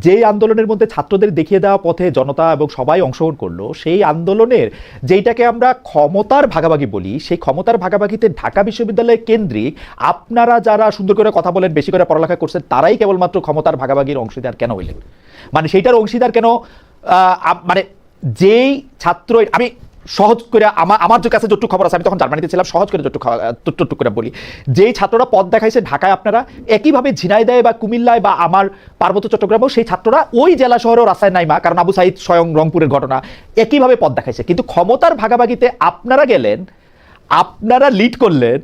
যেই আন্দোলনের মধ্যে ছাত্রদের দেখিয়ে দেওয়া পথে জনতা এবং সবাই অংশগ্রহণ করলো, সেই আন্দোলনের যেইটাকে আমরা ক্ষমতার ভাগাভাগি বলি, সেই ক্ষমতার ভাগাভাগিতে ঢাকা বিশ্ববিদ্যালয় কেন্দ্রিক আপনারা যারা সুন্দর করে কথা বলেন, বেশি করে পড়ালেখা করছেন, তারাই কেবলমাত্র ক্ষমতার ভাগাভাগির অংশীদার কেন হইলেন? মানে সেইটার অংশীদার কেন? মানে যেই ছাত্র, আমি সহজ করে আমার যে কাছে যতটুকু খবর আছে, আমি তখন জার্মানিতে ছিলাম, সহজ করে যতটুকু করে বলি, যেই ছাত্ররা পথ দেখাইছে ঢাকায়, আপনারা একইভাবে ঝিনাইদহে বা কুমিল্লায় বা আমার পার্বত্য চট্টগ্রামেও সেই ছাত্ররা ওই জেলা শহরেও রাস্তায় নাইমা, কারণ আবু সাইদ স্বয়ং রংপুরের ঘটনা, একইভাবে পথ দেখাইছে। কিন্তু ক্ষমতার ভাগাভাগিতে আপনারা গেলেন, আপনারা লিড করলেন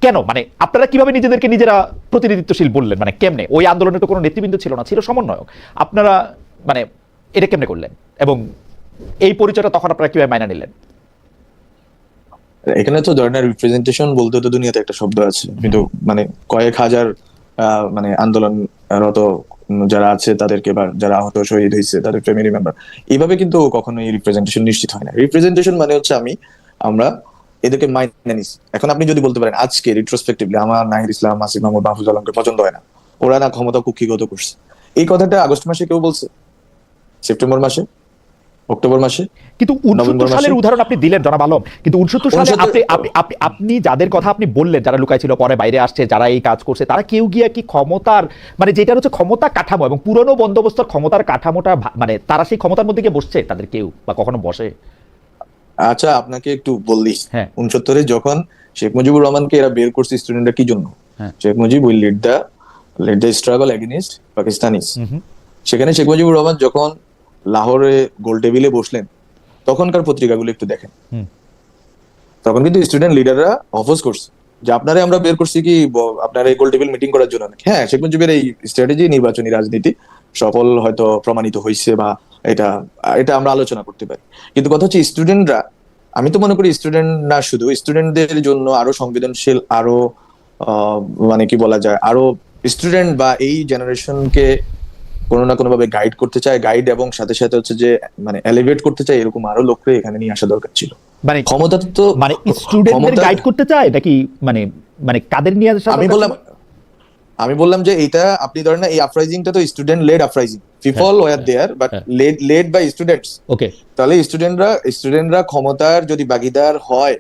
কেন? মানে আপনারা কিভাবে নিজেদেরকে নিজেরা প্রতিনিধিত্বশীল বললেন? মানে কেমনে? ওই আন্দোলনে তো কোনো নেতৃবৃন্দ ছিল না, ছিল সমন্বয়ক। আপনারা মানে এটা কেমনে করলেন, এবং এই পরিচয়টা তখন আপনারা কিভাবে মাইনা নিলেন? এখানে তো ধরেন রিপ্রেজেন্টেশন বলতে তো দুনিয়াতে একটা শব্দ আছে, কিন্তু মানে কয়েক হাজার মানে আন্দোলনরত যারা আছে তাদেরকে, বা যারা আহত শহীদ হয়েছে তাদের ফ্যামিলি মেম্বার, এইভাবে কিন্তু কখনোই রিপ্রেজেন্টেশন নিশ্চিত হয় না। রিপ্রেজেন্টেশন মানে হচ্ছে আমরা এদেরকে মাইনে নিছি। এখন আপনি যদি বলতে পারেন আজকে রিট্রোস্পেক্টিভলি আমার নাহিদ ইসলাম, আসিফ মাহমুদ, মাহফুজ আলমকে পছন্দ হয় না, ওরা না ক্ষমতা কুক্ষিগত করছে, এই কথাটা আগস্ট মাসে কেউ বলছে? সেপ্টেম্বর মাসে? অক্টোবর মাসে? কিন্তু 69 সালের উদাহরণ আপনি দিলেন জনাব আলম, কিন্তু 69 সালে আপনি যাদের কথা আপনি বললেন, যারা লুকাই ছিল পরে বাইরে আসছে, যারা এই কাজ করছে, তারা কেউ গিয়া কি ক্ষমতার, মানে যেটা হচ্ছে ক্ষমতা কাঠামো এবং পুরনো বন্দোবস্তর ক্ষমতার কাঠামোটা, মানে তারা সেই ক্ষমতার মধ্যে গিয়ে বসছে? তাদের কেউ বা কখনো বসে? আচ্ছা, আপনাকে একটু বললি, হ্যাঁ 69-এ যখন শেখ মুজিবুর রহমানকে এরা বের করছে স্টুডেন্টরা কি জন্য? হ্যাঁ। Sheikh Mujib will lead the struggle against Pakistanis. Hmm. সেখানে শেখ মুজিবুর রহমান যখন লাহোরে গোল টেবিলে বসলেন, তখনকার পত্রিকাগুলো একটু দেখেন। হুম। তখন কিন্তু স্টুডেন্ট লিডাররা অপোজ করছে যে আপনারা আমরা বের করছি কি আপনারা এই গোল টেবিল মিটিং করার জন্য না। হ্যাঁ, শেখ মুজিবের এই স্ট্র্যাটেজি, নির্বাচনী রাজনীতি সফল হয়তো প্রমাণিত হয়েছে, বা এটা এটা আমরা আলোচনা করতে পারি। কিন্তু কথা হচ্ছে স্টুডেন্টরা, আমি তো মনে করি স্টুডেন্ট না, শুধু স্টুডেন্টদের জন্য আরো সংবেদনশীল, আরো মানে কি বলা যায়, আরো স্টুডেন্ট বা এই জেনারেশনকে কোনো না কোনো ভাবে গাইড করতে চায়, গাইড এবং সাথে সাথে হচ্ছে যে মানে এলিভেট করতে চায়, এরকম আরো লোককে এখানে নিয়ে আসা দরকার ছিল। মানে ক্ষমতা তো মানে স্টুডেন্টদের গাইড করতে চায় নাকি? মানে মানে কাদের নিয়ে আসা আমি দরকার বললাম ছিল? আমি বললাম যে এটা আপনি ধরেন না, এই আফরাইজিংটা তো student led uprising, people were there but led by students. Okay. তাহলে স্টুডেন্টরা ক্ষমতার যদি ভাগিদার হয়,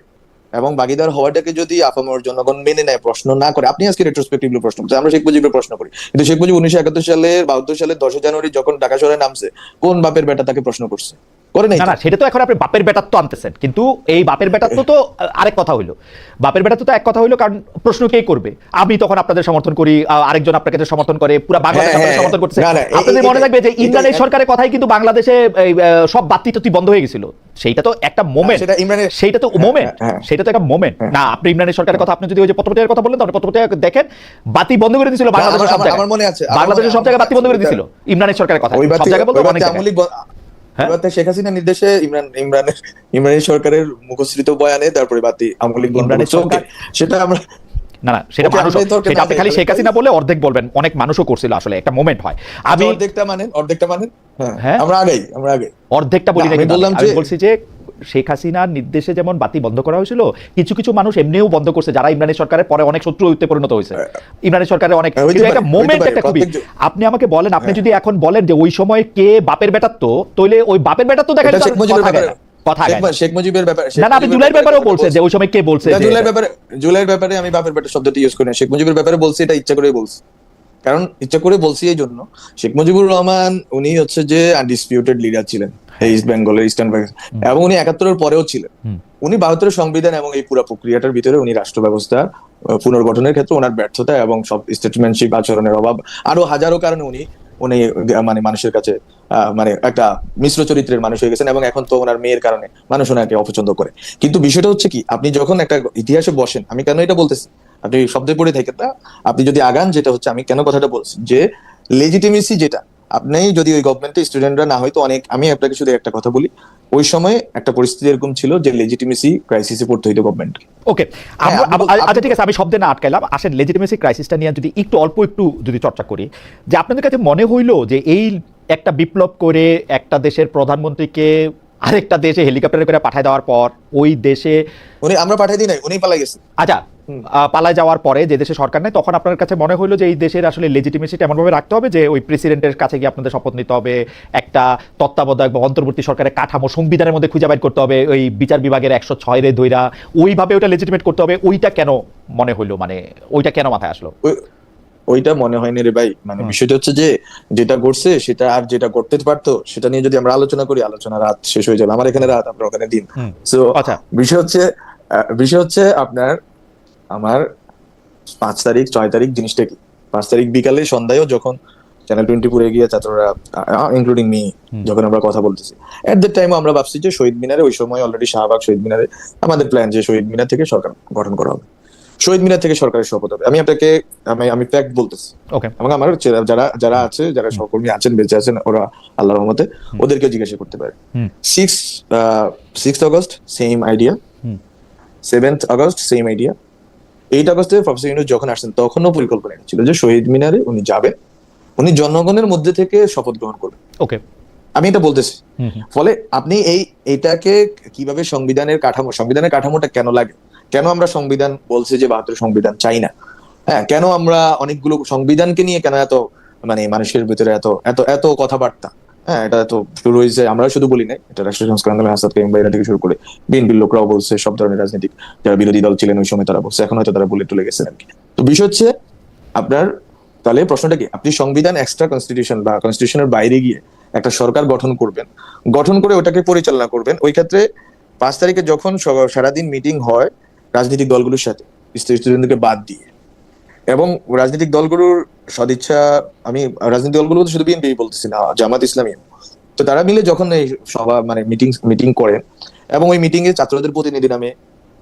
এবং ভাগিদার হওয়াটাকে যদি আপামর জনগণ মেনে নেয়, প্রশ্ন না করে, আপনি আজকে রেট্রোস্পেক্টিভলি প্রশ্ন করছেন, আমরা শেখ মুজিবের প্রশ্ন করি, কিন্তু শেখ মুজিব 1971 সালের 72 সালের 10 জানুয়ারি যখন ঢাকা শহরে নামছে, কোন বাপের বেটা তাকে প্রশ্ন করছে? করে নাই না তো। না, সেটা তো এখন আপনি বাপের বেটাত্ব আনতেছেন, কিন্তু এই বাপের বেটাত্ব তো আরেক কথা হইলো। বাপের বেটাত্ব তো এক কথা হইলো, কারণ প্রশ্ন কে করবে? আমি তখন আপনাদের সমর্থন করি, আরেকজন আপনাকে সমর্থন করে, পুরো বাংলাদেশ আপনাদের সমর্থন করছে। আপনাদের মনে থাকবে যে ইমরানের সরকারের কথাই কিন্তু বাংলাদেশে সব বাতি টাতি বন্ধ হয়ে গেছিল। সেইটা তো একটা মোমেন্ট, সেইটা তো মোমেন্ট, সেটা তো একটা মোমেন্ট না। আপনি ইমরানের সরকারের কথা, আপনি যদি ওই যে পত্রপত্রিকার কথা বললেন, তাহলে পত্রপত্রিকা দেখেন, বাতি বন্ধ করে দিয়েছিল বাংলাদেশের সব জায়গায়। আমার মনে আছে, বাংলাদেশের সব জায়গায় বাতি বন্ধ করে দিয়েছিল ইমরানের সরকারের কথা, সব জায়গায় বলতে অনেক জায়গায়। শেখ হাসিনার নির্দেশে ইমরানের সরকারের মুখশ্রিত বয়ানে তারপরে বাতি আমলিক ইমরানের সরকার, সেটা আমরা না না, সেটা মানুষ, সেটা আপনি খালি শেখ হাসিনা বলে অর্ধেক বলবেন, অনেক মানুষও করছিল, আসলে একটা মোমেন্ট হয়। আমি অর্ধেকটা মানেন। হ্যাঁ, আমরা আগে অর্ধেকটা বলি না, আমি বললাম আমি বলছি যে শেখ হাসিনার নির্দেশে যেমন বাতি বন্ধ করা হয়েছিল, কিছু কিছু মানুষ এমনিও বন্ধ করছে, যারা ইমরানের সরকারের পরে অনেক শত্রুতে পরিণত হয়েছে। ইমরানের সরকারের অনেক একটা মোমেন্ট, একটা খুবই। আপনি আমাকে বলেন, আপনি যদি এখন বলেন যে ওই সময় কে বাপের বেটাত্ব, তাইলে ওই বাপের বেটাত্ব দেখা যায় কথা শেখ মুজিবের ব্যাপারে। না না, আপনি জুলাইয়ের ব্যাপারেও বলছেন যে ওই সময় কে বলছে। জুলাইয়ের ব্যাপারে আমি বাপের বেটা শব্দটি ইউজ করি না, শেখ মুজিবের ব্যাপারে বলছি, এটা ইচ্ছা করে বলছি। কারণ ইচ্ছা করে বলছি এই জন্য, শেখ মুজিবুর রহমান উনি হচ্ছে যে আনডিসপিউটেড লিডার ছিলেন ইস্ট বেঙ্গলের, ইস্টার্ন বেঙ্গল, এবং উনি 71-এর পরেও ছিলেন। উনি 72-এর সংবিধান এবং এই পুরো প্রক্রিয়াটার ভিতরে উনি রাষ্ট্র ব্যবস্থা পুনর্গঠনের ক্ষেত্রে ওনার ব্যর্থতা এবং সব স্টেটমেন্টশিপ আচরণের অভাব, আরো হাজারো কারণে উনি মানে মানুষের কাছে মানে একটা মিশ্র চরিত্রের মানুষ হয়ে গেছেন, এবং এখন তো ওনার মেয়ের কারণে মানুষ ওনাকে অপছন্দ করে। কিন্তু বিষয়টা হচ্ছে কি, আপনি যখন একটা ইতিহাসে বসেন, আমি কেন এটা বলতেছি, আপনি শব্দে পড়ে থাকেন না, আপনি যদি আগান, যেটা হচ্ছে আমি কেন কথাটা বলছি, যে লেজিটিমেসি যেটা, আপনি যদি ওই গভর্নমেন্টের স্টুডেন্টরা না হয়তো অনেক, আমি আপনাকে শুধু একটা কথা বলি, ওই সময় একটা পরিস্থিতি এরকম ছিল যে লেজিটিমেসি ক্রাইসিসে পড়তে হইতো গভর্নমেন্টকে। ওকে, আচ্ছা ঠিক আছে, আমি শব্দে না আটকাইলাম। আসেন লেজিটিমেসি ক্রাইসিসটা নিয়ে যদি একটু যদি চর্চা করি, যে আপনাদের কাছে মনে হইলো যে এই একটা বিপ্লব করে একটা দেশের প্রধানমন্ত্রীকে আরেকটা দেশে হেলিকপ্টারে করে পাঠায় দেওয়ার পর, ওই দেশে আমরা পাঠাই দিই নাই, উনি পালাই গেছে। আচ্ছা পালায় যাওয়ার পরে যে দেশে সরকার নেই, তখন আপনার কাছে মনে হলো যে এই দেশের আসলে লেজিটিমেসিটা এমনভাবে রাখতে হবে যে ওই প্রেসিডেন্টের কাছে গিয়ে আপনাদের শপথ নিতে হবে, একটা তত্ত্বাবধায়ক বা অন্তর্বর্তী সরকারের কাঠামো সংবিধানের মধ্যে খুঁজে বের করতে হবে, ওই বিচার বিভাগের 106 রে ধইরা ওইভাবে ওটা লেজিটিমেট করতে হবে। ওইটা কেন মনে হইলো, মানে ওইটা কেন মাথায় আসলো? ওইটা মনে হয়নি রে ভাই, মানে বিষয়টা হচ্ছে যে যেটা ঘটছে সেটা আর যেটা করতে পারতো সেটা নিয়ে যদি আমরা আলোচনা করি, আলোচনা রাত শেষ হয়ে যাবে। আমার এখানে রাত, আপনার ওখানে দিন। সো আচ্ছা, বিষয় হচ্ছে আপনার আমার 5 তারিখ 6 তারিখ জিনিসটা কি, 5 তারিখ বিকালে সন্ধ্যায়ও যখন চ্যানেল 24 গিয়ে ছাত্ররা ইনক্লুডিং মি যখন আমরা কথা বলতেছি, এট দ্য টাইম আমরা ভাবছি যে শহীদ মিনারে, ওই সময় অলরেডি শাহবাগ শহীদ মিনারে আমাদের প্ল্যান যে শহীদ মিনার থেকে সরকার গঠন করা হবে, শহীদ মিনার থেকে সরকারের শপথ হবে। আমি আপনাকে আমি ফ্যাক্ট বলতেছি, ওকে, এবং আমার যারা যারা আছে, যারা সহকর্মী আছেন, বেঁচে আছেন, ওরা আল্লাহর রহমতে ওদেরকে জিজ্ঞাসা করতে পারে। 6 August same idea, 7 August same idea. 8 আগস্টে প্রফেসর ইউনূস যখন আসছেন তখনও পরিকল্পনা ছিল যে শহীদ মিনারে উনি যাবেন, উনি জনগণের মধ্যে থেকে শপথ গ্রহণ করবেন। ওকে, আমি এটা বলতেছি। ফলে আপনি এইটাকে কিভাবে সংবিধানের কাঠামোটা কেন লাগে, কেন আমরা সংবিধান বলছি যে 72 সংবিধান চাই না, হ্যাঁ, কেন আমরা অনেকগুলো সংবিধানকে নিয়ে কেন এত মানে মানুষের ভিতরে এত এত এত কথাবার্তা, হ্যাঁ, এটা তো শুরু হয়েছে, আমরা শুধু বলি না, এটা রাষ্ট্রীয় সংস্কার আন্দোলন আসাদ কাইম বাইরা থেকে শুরু করে বিএনপির লোকরাও বলছে, সব ধরনের রাজনৈতিক যারা বিরোধী দল ছিলেন ওই সময় তারা বলছে, এখন হয়তো তারা বুলেট তুলে গেছেন আর কি। তো বিষয় হচ্ছে আপনার, তাহলে প্রশ্নটা কি, আপনি সংবিধান এক্সট্রা কনস্টিটিউশন বা কনস্টিটিউশনের বাইরে গিয়ে একটা সরকার গঠন করবেন, গঠন করে ওটাকে পরিচালনা করবেন। ওই ক্ষেত্রে 5 তারিখে যখন সারাদিন মিটিং হয় রাজনৈতিক দলগুলোর সাথে, স্টুডেন্টদেরকে বাদ দিয়ে, এবং রাজনৈতিক দলগুলোর সদিচ্ছা, আমি রাজনৈতিক দলগুলো তো শুধু বিএনপি বলতেছি না, জামাত ইসলামী, তো তারা মিলে যখন এই সভা মানে মিটিং করেন, এবং ওই মিটিং এ ছাত্রদের প্রতিনিধি নামে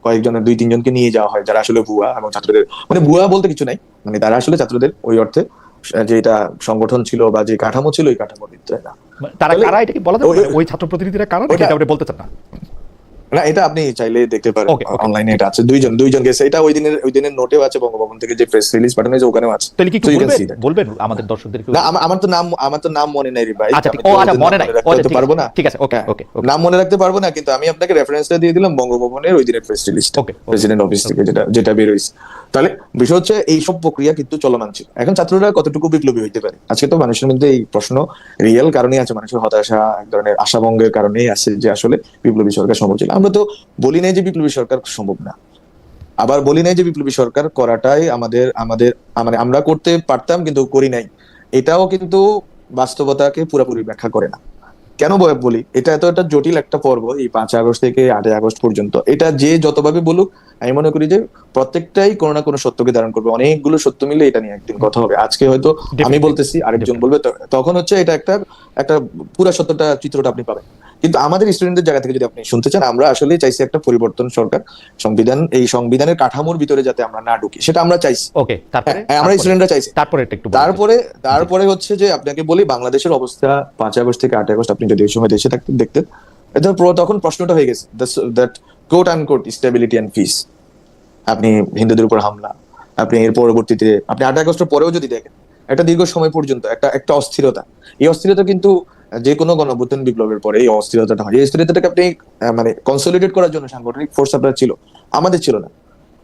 কয়েকজনের 2-3 জনকে নিয়ে যাওয়া হয়, যারা আসলে ভুয়া, এবং ছাত্রদের মানে ভুয়া বলতে কিছু নাই, মানে তারা আসলে ছাত্রদের ওই অর্থে যে এটা সংগঠন ছিল বা যে কাঠামো ছিল ওই কাঠামোর ভিতরে না। তারা কারা, এটা কি বলা যাবে? ওই ছাত্র প্রতিনিধিরা কারা, এটা আপনি বলতে চান না? না, এটা আপনি চাইলে দেখতে পারেন, অনলাইনে এটা আছে, দুইজন গেছে, এটা ওই দিনের নোটেও আছে, বঙ্গভবন থেকে যে প্রেস রিলিজ পাঠানো হয়েছে ওখানেও আছে। তাহলে কি একটু বলবেন আমাদের দর্শকদেরকে? না, আমার তো নাম মনে নাই রে ভাই। আচ্ছা, মনে নাই, পারবো না, ঠিক আছে, ওকে, নাম মনে রাখতে পারবো না, কিন্তু আমি আপনাকে রেফারেন্সটা দিয়ে দিলাম বঙ্গভবনের ওই দিনের প্রেস রিলিজটা, প্রেসিডেন্ট অফিস থেকে যেটা বের হয়েছে। তাহলে বিষয় হচ্ছে এইসব প্রক্রিয়া কিন্তু চলমান ছিল। এখন ছাত্ররা কতটুকু বিপ্লবী হইতে পারে, আজকে তো মানুষের মধ্যে এই প্রশ্ন রিয়েল কারণেই আছে, মানুষের হতাশা, এক ধরনের আশাভঙ্গের কারণেই আছে যে আসলে বিপ্লবী সরকার সম্ভব ছিল। আমরা তো বলি নাই যে বিপ্লবী সরকার সম্ভব না, আবার বলি নাই যে বিপ্লবী সরকার করাটাই আমাদের মানে আমরা করতে পারতাম কিন্তু করি নাই, এটাও কিন্তু বাস্তবতাকে পুরোপুরি ব্যাখ্যা করে না। কেন বলি, এটা এত একটা জটিল একটা পর্ব, এই 5 আগস্ট থেকে 8 আগস্ট পর্যন্ত, এটা যে যতভাবে বলুক, আমি মনে করি যে প্রত্যেকটাই কোনো না কোনো সত্যকে ধারণ করবে, অনেকগুলো সত্য মিলে এটা নিয়ে একদিন কথা হবে। আজকে হয়তো আমি বলতেছি, আরেকজন বলবে, তখন হচ্ছে এটা একটা পুরো সত্যটা, চিত্রটা আপনি পাবেন। কিন্তু আমাদের স্টুডেন্টদের জায়গা থেকে যদি আপনি শুনতে চান, আমরা আসলে চাইছি একটা পরিবর্তন সরকার, এই সংবিধানের কাঠামোর ভিতরে যাতে আমরা না ঢুকি, সেটা আমরা চাইছি। ওকে, আমরা স্টুডেন্টরা চাইছি। তারপরে হচ্ছে যে আপনাকে বলি, বাংলাদেশের অবস্থা 5 আগস্ট থেকে 8 আগস্ট আপনি যদি ওই সময় দেশে থাকতেন দেখতেন, তখন প্রশ্নটা হয়ে গেছে, that quote unquote stability and peace. আপনি হিন্দুদের উপর হামলা, আপনি এর পরবর্তীতে আপনি 8 আগস্টের পরেও যদি দেখেন, একটা দীর্ঘ সময় পর্যন্ত একটা অস্থিরতা, এই অস্থিরতা কিন্তু যে কোনো গণঅভ্যুত্থান বিপ্লবের পরে এই অস্থিরতাটা হয়। এই অস্থিরতাটাকে আপনি মানে কনসলিডেট করার জন্য সাংগঠনিক ফোর্স আপনার ছিল, আমাদের ছিল না।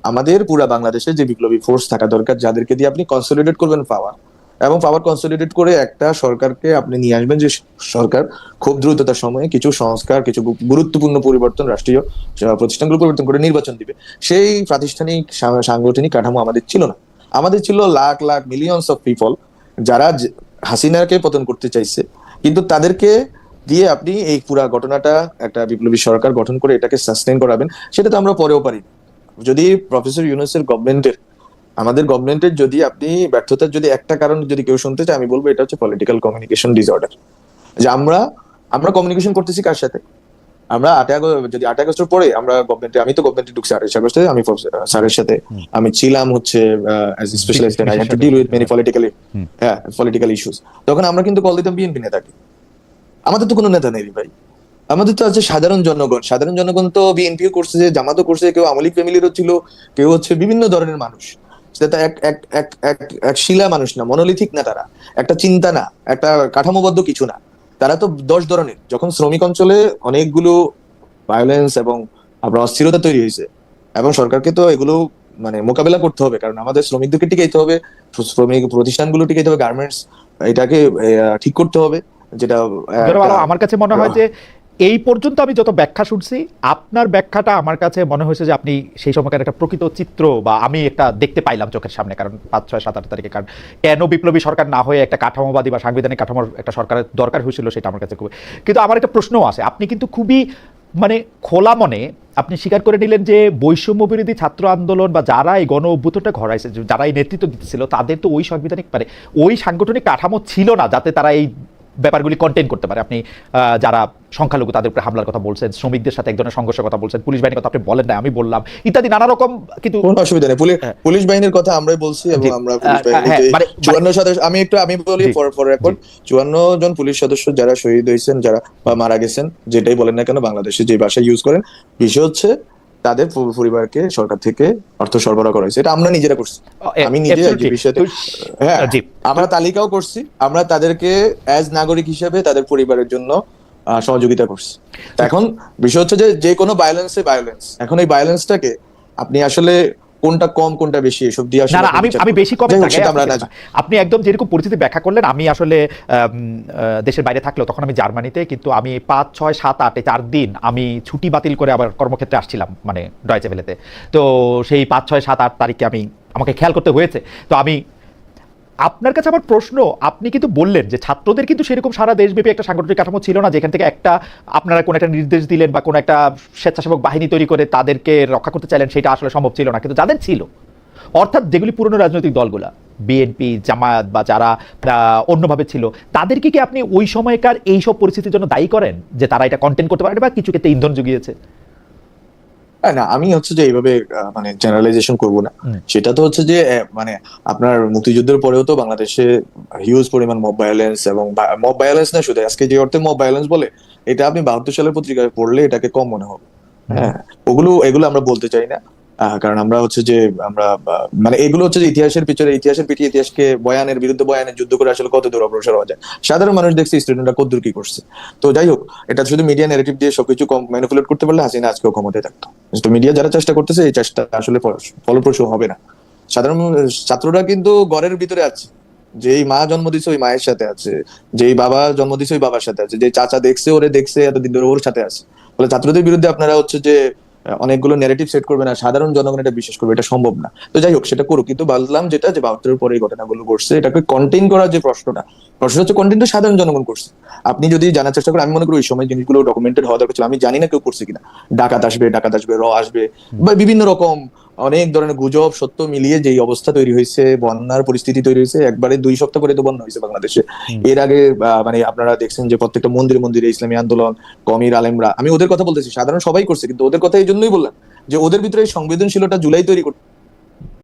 আমাদের পুরা বাংলাদেশে যে বিপ্লবী ফোর্স থাকা দরকার, যাদেরকে দিয়ে আপনি কনসলিডেট করবেন পাওয়ার, এবং পাওয়ার কনসলিডেট করে একটা সরকারকে আপনি নিয়ে আসবেন, যে সরকার খুব দ্রুততার সময়ে কিছু সংস্কার, কিছু গুরুত্বপূর্ণ পরিবর্তন, রাষ্ট্রীয় প্রতিষ্ঠানগুলো পরিবর্তন করে নির্বাচন দিবে। সেই প্রাতিষ্ঠানিক সাংগঠনিক কাঠামো আমাদের ছিল না। আমাদের ছিল lakh lakh millions of people, যারা হাসিনাকে পতন করতে চাইছে, কিন্তু তাদেরকে দিয়ে আপনি এই পুরা ঘটনাটা একটা বিপ্লবী সরকার গঠন করে এটাকে সাস্টেইন করাবেন, সেটা তো আমরা পরেও পারি। যদি প্রফেসর ইউনূসের আমাদের গভর্নমেন্টের যদি আপনি ব্যর্থতার যদি একটা কারণ যদি কেউ শুনতে চায়, আমি বলবো এটা হচ্ছে পলিটিক্যাল কমিউনিকেশন ডিসঅর্ডার। যে আমরা কমিউনিকেশন করতেছি কার সাথে, আমরা 8 আগস্টের পরে আমরা গভর্নমেন্টে, আমি তো গভর্নমেন্টে ঢুকছি 28 আগস্টে, আমি স্যারের সাথে আমি ছিলাম হচ্ছে as a specialist and I had to deal with many political issues. তখন আমরা কিন্তু কল দিতাম বিএনপি নেতাকে। আমাদের তো কোনো নেতা নেই ভাই, আমাদের তো আছে সাধারণ জনগণ তো বিএনপিও করছে, জামাতও করছে, কেউ আওয়ামী লীগ ফ্যামিলিরও ছিল, কেউ হচ্ছে বিভিন্ন ধরনের মানুষ। সেটা এক শিলা মানুষ না, মনোলিথিক না, তারা একটা চিন্তা না, একটা কাঠামোবদ্ধ কিছু না, তারা তো 10 ধরনের। যখন শ্রমিক অঞ্চলে অনেকগুলো ভায়োলেন্স এবং আপনার অস্থিরতা তৈরি হয়েছে, এবং সরকারকে তো এগুলো মানে মোকাবেলা করতে হবে, কারণ আমাদের শ্রমিকদেরকে টিকাইতে হবে, শ্রমিক প্রতিষ্ঠানগুলো টিকাইতে হবে, গার্মেন্টস এটাকে ঠিক করতে হবে, যেটা জনাব আলম, আমার কাছে মনে হয় যে এই পর্যন্ত আমি যত ব্যাখ্যা শুনছি, আপনার ব্যাখ্যাটা আমার কাছে মনে হয়েছে যে আপনি সেই সময়কার একটা প্রকৃত চিত্র বা আমি একটা দেখতে পাইলাম চোখের সামনে। কারণ 5, 6, 7, 8 তারিখে কারণ কেন বিপ্লবী সরকার না হয়ে একটা কাঠামোবাদী বা সাংবিধানিক কাঠামোর একটা সরকারের দরকার হয়েছিল সেটা আমার কাছে খুব, কিন্তু আমার একটা প্রশ্নও আছে। আপনি কিন্তু খুবই মানে খোলা মনে আপনি স্বীকার করে নিলেন যে বৈষম্য বিরোধী ছাত্র আন্দোলন বা যারা এই গণ অভ্যুত্থানটা ঘটাইছে, যারা এই নেতৃত্ব দিচ্ছিল, তাদের তো ওই সাংবিধানিক ওই সাংগঠনিক কাঠামো ছিল না যাতে তারা এই ব্যাপারগুলি কন্টেইন করতে পারে। আপনি যারা সংখ্যালঘু তাদের উপরে হামলার কথা বলছেন, শ্রমিকদের সাথে এক ধরনের সংঘর্ষের কথা বলছেন, পুলিশ বাহিনীর কথা আপনি বলেন না, আমি বললাম, ইত্যাদি নানা রকম। কিন্তু কোনো অসুবিধা নেই, পুলিশ বাহিনীর কথা আমরাই বলছি, এবং আমরা পুলিশ বাহিনীর 54 সদস্য, আমি বলি ফর রেকর্ড, 54 জন পুলিশ সদস্য যারা শহীদ হয়েছেন, যারা মারা গেছেন, যেটাই বলেন না কেন বাংলাদেশে যে ভাষা ইউজ করেন, বিষয় হচ্ছে তাদের পরিবারকে সরকার থেকে অর্থ সরবরাহ করা হয়েছে। এটা আমরা নিজেরা করছি, আমি নিজে এই বিষয়তে, হ্যাঁ আমরা তালিকাও করছি, আমরা তাদেরকে অ্যাজ নাগরিক হিসেবে তাদের পরিবারের জন্য সহযোগিতা করছি। এখন বিষয় হচ্ছে যে কোনো ভায়োলেন্সে ভায়োলেন্স, এখন এই ভায়োলেন্সটাকে আপনি আসলে কোনটা কম কোনটা বেশি এসব দিয়ে আসলে না, আমি বেশি কম, আপনি একদম যেরকম পরিস্থিতি ব্যাখ্যা করলেন। আমি আসলে দেশের বাইরে থাকলেও তখন আমি জার্মানিতে, কিন্তু আমি 5, 6, 7, 8 4 দিন আমি ছুটি বাতিল করে আবার কর্মক্ষেত্রে আসছিলাম, মানে ডয়েচে ভেলেতে। তো সেই 5, 6, 7, 8 তারিখে আমাকে খেয়াল করতে হয়েছে। তো আপনার কাছে আমার প্রশ্ন, আপনি কিন্তু বললেন যে ছাত্রদের কিন্তু সেরকম সারা দেশব্যাপী একটা সাংগঠনিক কাঠামো ছিল না যেখান থেকে একটা আপনারা কোন একটা নির্দেশ দিলেন বা কোন একটা স্বেচ্ছাসেবক বাহিনী তৈরি করে তাদেরকে রক্ষা করতে চাইলেন, সেটা আসলে সম্ভব ছিল না। কিন্তু যাদের ছিল, অর্থাৎ যেগুলি পুরনো রাজনৈতিক দলগুলা, বিএনপি, জামায়াত বা যারা অন্যভাবে ছিল, তাদেরকে কি আপনি ওই সময়কার এইসব পরিস্থিতির জন্য দায়ী করেন যে তারা এটা কন্টেন্ট করতে পারে বা কিছু ক্ষেত্রে ইন্ধন জুগিয়েছে? না, আমি হচ্ছে যে এইভাবে মানে জেনারেলাইজেশন করব না। সেটা তো হচ্ছে যে মানে আপনার মুক্তিযুদ্ধের পরেও তো বাংলাদেশে হিউজ পরিমাণ মব ভায়োলেন্স, এবং মব ভায়োলেন্স না শুধু আজকে যে অর্থে মব ভায়োলেন্স বলে, এটা আপনি 72 সালের পত্রিকায় পড়লে এটাকে কম মনে হবে। হ্যাঁ, এগুলো আমরা বলতে চাই না, কারণ আমরা হচ্ছে যে আমরা মানে এগুলো হচ্ছে যে ইতিহাসের পিছিয়ে ইতিহাসকে বয়ানের বিরুদ্ধে বয়ানের যুদ্ধ করে আসলে কত দূর অগ্রসর হওয়া যায়। সাধারণ মানুষ দেখছে স্টুডেন্টরা কত দূর কি করছে। তো যাই হোক, এটা শুধু মিডিয়া ন্যারেটিভ দিয়ে সবকিছু ম্যানিপুলেট করতে পারলে হাসিনা আজকেও ক্ষমতায় থাকতো। তো মিডিয়া যারা চেষ্টা করতেছে, এই চেষ্টা আসলে ফলপ্রসূ হবে না। সাধারণ ছাত্ররা কিন্তু ঘরের ভিতরে আছে, যেই মা জন্ম দিছে ওই মায়ের সাথে আছে, যেই বাবা জন্ম দিছে ওই বাবার সাথে আছে, যে চাচা দেখছে এতদিন ধরে ওর সাথে আছে। ফলে ছাত্রদের বিরুদ্ধে আপনারা হচ্ছে যে অনেকগুলো ন্যারেটিভ সেট করবে না, সাধারণ জনগণ এটা বিশ্বাস করবে, এটা সম্ভব না। তো যাই হোক, সেটা করুক, কিন্তু বললাম যেটা যে 72-এর পরে এই ঘটনাগুলো ঘটছে, এটাকে কন্টেইন করার যে প্রশ্ন হচ্ছে কন্টেইনটা সাধারণ জনগণ করছে। আপনি যদি জানার চেষ্টা করেন, আমি মনে করি ওই সময় জিনিসগুলো ডকুমেন্টেড হওয়া দরকার ছিল। আমি জানি না কেউ করছে কিনা, ডাকাত আসবে, আসবে, বা বিভিন্ন রকম অনেক ধরনের গুজব সত্য মিলিয়ে যে অবস্থা তৈরি হয়েছে, বন্যার পরিস্থিতি তৈরি হয়েছে, একবারে 2 সপ্তাহ করে তো বন্যা হয়েছে বাংলাদেশে। এর আগে মানে আপনারা দেখছেন যে প্রত্যেকটা মন্দিরে ইসলামী আন্দোলন, কমির আলেমরা, আমি ওদের কথা বলতেছি, সাধারণ সবাই করছে, কিন্তু ওদের কথা এই জন্যই বললাম যে ওদের ভিতরে এই সংবেদনশীলতা জুলাই তৈরি করতে